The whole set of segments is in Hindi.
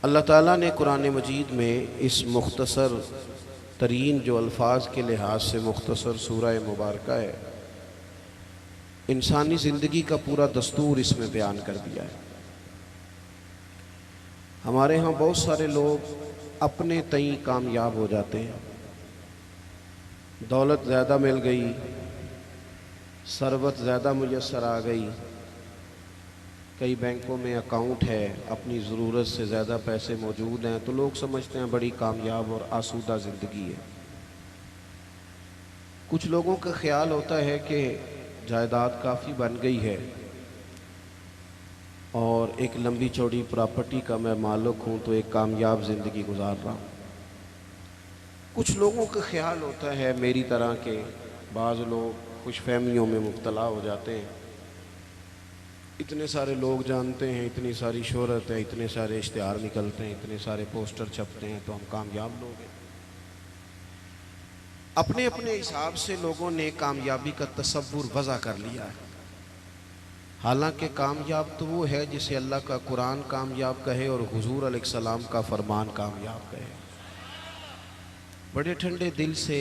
अल्लाह ताला ने कुरान मजीद में इस मुख्तसर तरीन जो अल्फाज के लिहाज से मुख्तसर सूरह मुबारक है, इंसानी ज़िंदगी का पूरा दस्तूर इसमें बयान कर दिया है। हमारे यहाँ बहुत सारे लोग अपने तई कामयाब हो जाते हैं, दौलत ज़्यादा मिल गई, सरबत ज़्यादा मुयस्सर आ गई, कई बैंकों में अकाउंट है, अपनी ज़रूरत से ज़्यादा पैसे मौजूद हैं, तो लोग समझते हैं बड़ी कामयाब और आसूदा ज़िंदगी है। कुछ लोगों का ख्याल होता है कि जायदाद काफ़ी बन गई है और एक लंबी चौड़ी प्रॉपर्टी का मैं मालिक हूँ तो एक कामयाब ज़िंदगी गुजार रहा हूँ। कुछ लोगों का ख्याल होता है मेरी तरह के, बाज़ लोग खुशफहमियों में मुब्तला हो जाते हैं, इतने सारे लोग जानते हैं, इतनी सारी शोहरत है, इतने सारे इश्तिहार निकलते हैं, इतने सारे पोस्टर छपते हैं तो हम कामयाब लोग हैं। अपने अपने हिसाब से लोगों ने कामयाबी का तसव्वुर वज़ा कर लिया है। हालांकि कामयाब तो वो है जिसे अल्लाह का कुरान कामयाब कहे और हुजूर अलैहिस्सलाम का फरमान कामयाब कहे। बड़े ठंडे दिल से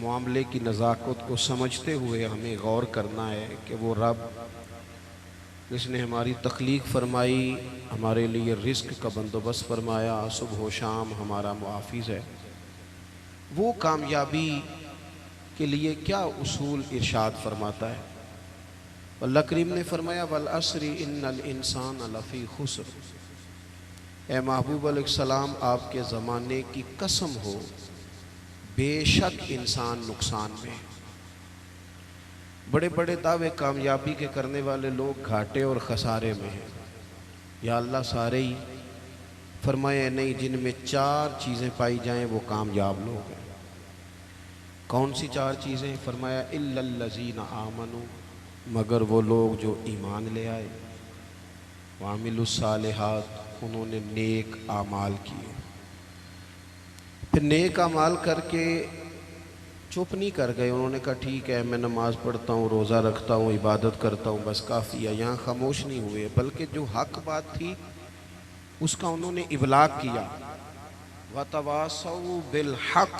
मामले की नज़ाकत को समझते हुए हमें गौर करना है कि वो रब जिसने हमारी तख्लीक फरमाई, हमारे लिए रिस्क का बंदोबस्त फरमाया, सुबह शाम हमारा मुआफ़िज़ है, वो कामयाबी के लिए क्या उसूल इरशाद फरमाता है। अल्लाह करीम ने फरमाया वल अस्री इन्नल इंसान लफ़ी खुस्र। ए महबूब अलैहिस्सलाम, आपके ज़माने की कसम हो, बेशक इंसान नुकसान में। बड़े बड़े दावे कामयाबी के करने वाले लोग घाटे और ख़सारे में हैं। या अल्लाह सारे ही फरमाए नहीं, जिनमें चार चीज़ें पाई जाएं वो कामयाब लोग हैं। कौन सी चार चीज़ें? फरमाया इल्लल्लज़ीना आमनू, मगर वो लोग जो ईमान ले आए, वामिलुस्सालिहात, उन्होंने नेक आमाल किए। फिर नेक आमाल करके चुप नहीं कर गए, उन्होंने कहा ठीक है मैं नमाज़ पढ़ता हूँ, रोज़ा रखता हूँ, इबादत करता हूँ, बस काफ़ी है। यहाँ खामोश नहीं हुए, बल्कि जो हक बात थी उसका उन्होंने इबलाग किया। वतवासौ बिल हक,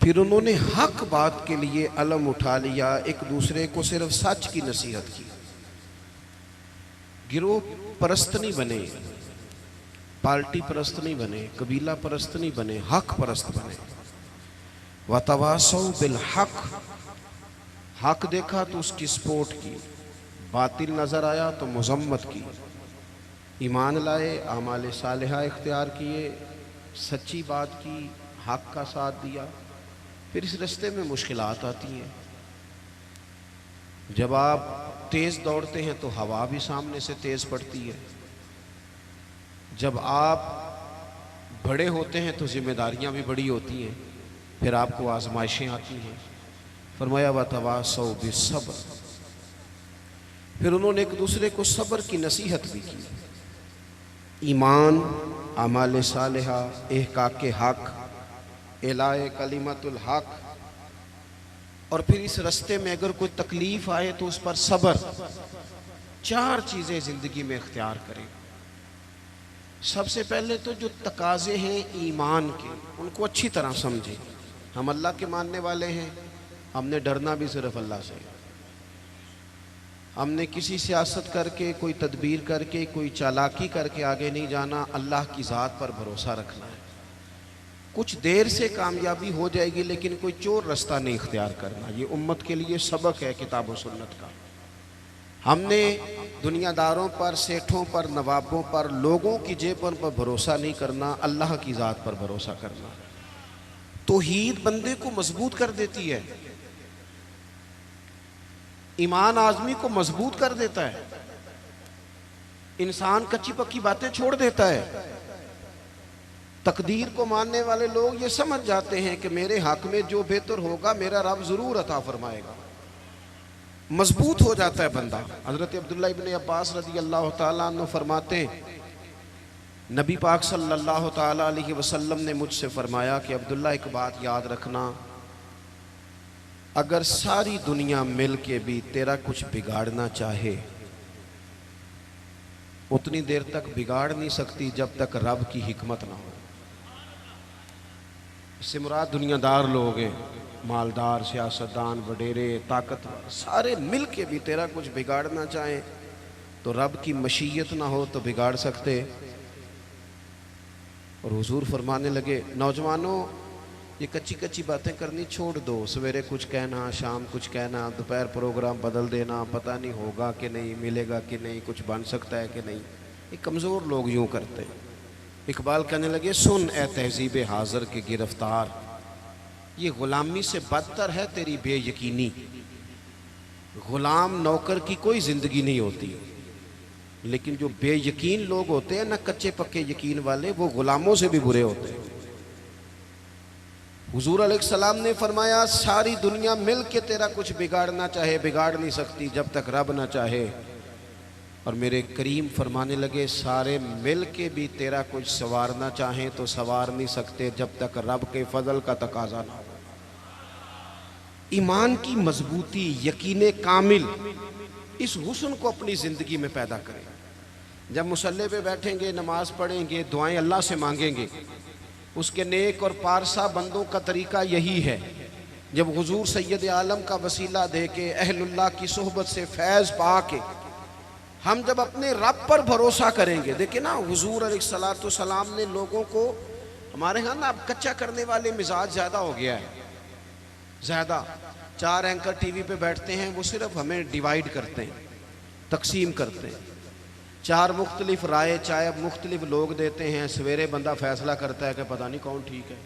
फिर उन्होंने हक बात के लिए अलम उठा लिया, एक दूसरे को सिर्फ सच की नसीहत की। गिरोह परस्त नहीं बने, पार्टी परस्त नहीं बने, कबीला परस्त नहीं बने, हक परस्त बने। वतवासौ बिल हक, हक देखा तो उसकी सपोर्ट की, बातिल नज़र आया तो मज़म्मत की। ईमान लाए, आमाल सालिहा इख्तियार किए, सच्ची बात की, हक का साथ दिया। फिर इस रास्ते में मुश्किलात आती हैं। जब आप तेज़ दौड़ते हैं तो हवा भी सामने से तेज़ पड़ती है। जब आप बड़े होते हैं तो जिम्मेदारियां भी बड़ी होती हैं, फिर आपको आजमाइशें आती हैं। फरमाया वतवासौ बिस्सब्र, फिर उन्होंने एक दूसरे को सब्र की नसीहत भी की। ईमान, आमाल सालिहा, इहकाके हक, इलाए कलिमतुल हक, और फिर इस रास्ते में अगर कोई तकलीफ़ आए तो उस पर सब्र। चार चीज़ें ज़िंदगी में इख्तियार करें। सबसे पहले तो जो तकाज़े हैं ईमान के, उनको अच्छी तरह समझें। हम अल्लाह के मानने वाले हैं, हमने डरना भी सिर्फ अल्लाह से। हमने किसी सियासत करके, कोई तदबीर करके, कोई चालाकी करके आगे नहीं जाना, अल्लाह की ज़ात पर भरोसा रखना है। कुछ देर से कामयाबी हो जाएगी लेकिन कोई चोर रास्ता नहीं इख्तियार करना। ये उम्मत के लिए सबक है किताब और सुन्नत का। हमने दुनियादारों पर, सेठों पर, नवाबों पर, लोगों की जेबों पर भरोसा नहीं करना, अल्लाह की ज़ात पर भरोसा करना। तौहीद बंदे को मजबूत कर देती है, ईमान आदमी को मजबूत कर देता है, इंसान कच्ची पक्की बातें छोड़ देता है। तकदीर को मानने वाले लोग ये समझ जाते हैं कि मेरे हक में जो बेहतर होगा मेरा रब ज़रूर अता फरमाएगा। मजबूत हो जाता है बंदा। हज़रत अब्दुल्लाह इब्न अब्बास रज़ी अल्लाह ताला अन्हु फरमाते हैं, नबी पाक सल्लल्लाहु ताला अलैहि वसल्लम ने मुझसे फरमाया कि अब्दुल्ला एक बात याद रखना, अगर सारी दुनिया मिल के भी तेरा कुछ बिगाड़ना चाहे, उतनी देर तक बिगाड़ नहीं सकती जब तक रब की हिकमत ना हो। इससे मुराद दुनियादार लोग हैं, मालदार, सियासतदान, वडेरे, ताकतवर, सारे मिल के भी तेरा कुछ बिगाड़ना चाहें तो रब की मशीयत ना हो तो बिगाड़ सकते। और हुजूर फरमाने लगे, नौजवानों ये कच्ची कच्ची बातें करनी छोड़ दो। सवेरे कुछ कहना, शाम कुछ कहना, दोपहर प्रोग्राम बदल देना, पता नहीं होगा कि नहीं, मिलेगा कि नहीं, कुछ बन सकता है कि नहीं। ये कमज़ोर लोग यूँ करते। इकबाल कहने लगे, सुन ए तहजीब हाज़र के गिरफ्तार, ये ग़ुलामी से बदतर है तेरी बेयकीनी। ग़ुलाम नौकर की कोई ज़िंदगी नहीं होती, लेकिन जो बेयकीन लोग होते हैं ना, कच्चे पक्के यकीन वाले, वो ग़ुलामों से भी बुरे होते हैं। हुजूर अलैहिस्सलाम ने फरमाया, सारी दुनिया मिल के तेरा कुछ बिगाड़ना चाहे बिगाड़ नहीं सकती जब तक रब ना चाहे। और मेरे करीम फरमाने लगे, सारे मिल के भी तेरा कुछ संवारना चाहें तो संवार नहीं सकते जब तक रब के फजल का तकाजा ना हो। ईमान की मजबूती, यकीन कामिल, इस हुस्न को अपनी ज़िंदगी में पैदा करें। जब मुसल्ले पे बैठेंगे, नमाज पढ़ेंगे, दुआएं अल्लाह से मांगेंगे, उसके नेक और पारसा बंदों का तरीका यही है। जब हुजूर सैयद आलम का वसीला दे के, अहलुल्लाह की सोहबत से फैज़ पा के हम जब अपने रब पर भरोसा करेंगे। देखिए ना, हुजूर अलैहिस्सलातु सलाम ने लोगों को, हमारे यहाँ ना अब कच्चा करने वाले मिजाज ज़्यादा हो गया है, ज़्यादा। 4 एंकर टीवी पे बैठते हैं, वो सिर्फ हमें डिवाइड करते हैं, तकसीम करते हैं। 4 मुख्तलिफ राय, चाहे मुख्तलिफ लोग देते हैं। सवेरे बंदा फैसला करता है कि पता नहीं कौन ठीक है,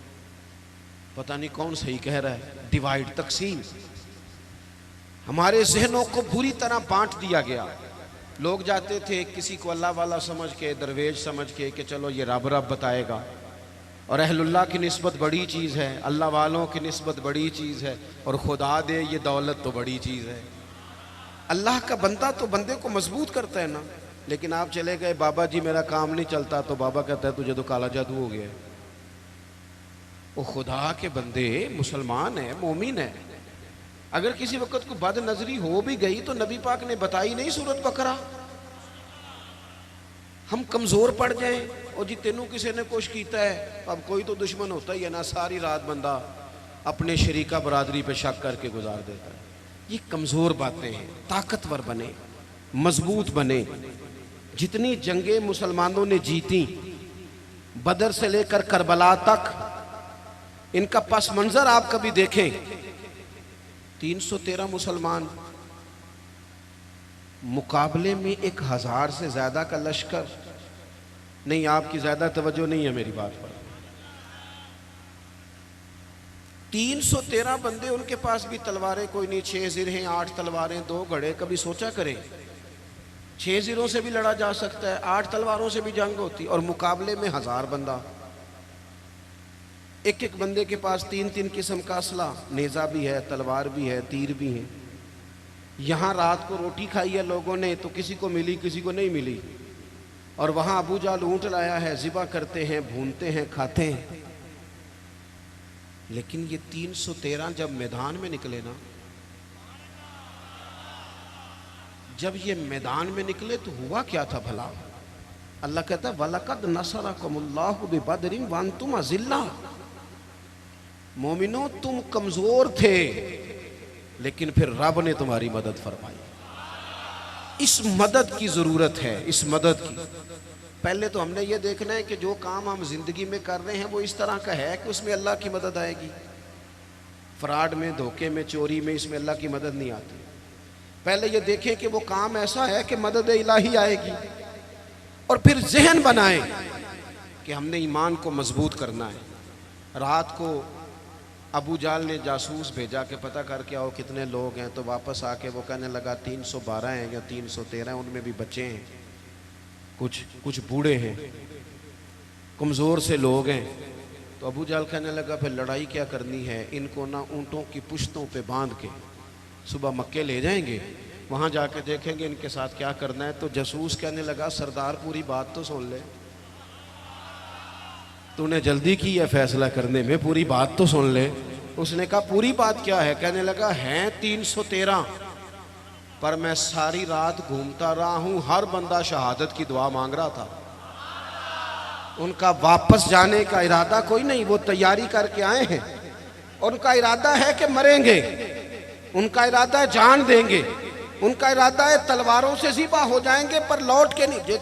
पता नहीं कौन सही कह रहा है। डिवाइड, तकसीम। हमारे जहनों को बुरी तरह बांट दिया गया। लोग जाते थे किसी को अल्लाह वाला समझ के, दरवेश समझ के कि चलो ये रब रब बताएगा, और अहलुल्लाह की निस्बत बड़ी चीज़ है, अल्लाह वालों की निस्बत बड़ी चीज़ है, और खुदा दे ये दौलत तो बड़ी चीज़ है। अल्लाह का बंदा तो बंदे को मजबूत करता है ना। लेकिन आप चले गए, बाबा जी मेरा काम नहीं चलता, तो बाबा कहता है तुझे तो काला जादू हो गया है। वो खुदा के बंदे, मुसलमान है, मोमिन है, अगर किसी वक्त को बद नजरी हो भी गई तो नबी पाक ने बताई नहीं सूरत बकरा। हम कमज़ोर पड़ जाएं, और जी तेनू किसी ने कुछ किया है, अब कोई तो दुश्मन होता ही है ना। सारी रात बंदा अपने शरीका बरादरी पे शक करके गुजार देता है। ये कमज़ोर बातें हैं। ताकतवर बने, मजबूत बने। जितनी जंगें मुसलमानों ने जीती, बदर से लेकर करबला तक, इनका पस मंजर आप कभी देखें। 313 मुसलमान, मुकाबले में 1000 से ज़्यादा का लश्कर। नहीं, आपकी ज़्यादा तवज्जो नहीं है मेरी बात पर। 313 बंदे, उनके पास भी तलवारें कोई नहीं। 6 ज़िरहें, 8 तलवारें, 2 घड़े। कभी सोचा करें, 6 ज़िरों से भी लड़ा जा सकता है, 8 तलवारों से भी जंग होती, और मुकाबले में 1000 बंदा। एक एक बंदे के पास 3-3 किस्म का असला, नेज़ा भी है, तलवार भी है, तीर भी है। यहाँ रात को रोटी खाई है लोगों ने तो किसी को मिली, किसी को नहीं मिली। और वहाँ अबू जाल ऊँट लाया है, ज़िबा करते हैं, भूनते हैं, खाते हैं। लेकिन ये 313 जब मैदान में निकले ना, जब ये मैदान में निकले तो हुआ क्या था भला? अल्लाह कहता है, वलकद नसरकुमुल्लाहु बिबदरिन व अंतुम अज़िल्ला। मोमिनो, तुम कमजोर थे, लेकिन फिर रब ने तुम्हारी मदद फरमाई। इस मदद की जरूरत है, इस मदद की। पहले तो हमने ये देखना है कि जो काम हम जिंदगी में कर रहे हैं वो इस तरह का है कि उसमें अल्लाह की मदद आएगी। फ्रॉड में, धोखे में, चोरी में, इसमें अल्लाह की मदद नहीं आती। पहले ये देखें कि वो काम ऐसा है कि मदद इलाही आएगी, और फिर जहन बनाएं कि हमने ईमान को मजबूत करना है। रात को अबू जाल ने जासूस भेजा कि पता करके आओ कितने लोग हैं। तो वापस आके वो कहने लगा 312 हैं या 313 हैं, उनमें भी बच्चे हैं, कुछ बूढ़े हैं, कमज़ोर से लोग हैं। तो अबू जाल कहने लगा फिर लड़ाई क्या करनी है, इनको ना ऊँटों की पुश्तों पे बांध के सुबह मक्के ले जाएंगे, वहाँ जाके देखेंगे इनके साथ क्या करना है। तो जासूस कहने लगा सरदार पूरी बात तो सुन ले, तूने जल्दी की है फैसला करने में, पूरी बात तो सुन ले। उसने कहा पूरी बात क्या है? कहने लगा हैं 313, पर मैं सारी रात घूमता रहा हूं, हर बंदा शहादत की दुआ मांग रहा था। उनका वापस जाने का इरादा कोई नहीं, वो तैयारी करके आए हैं। उनका इरादा है कि मरेंगे, उनका इरादा है जान देंगे, उनका इरादा है तलवारों से ज़िबा हो जाएंगे पर लौट के नहीं।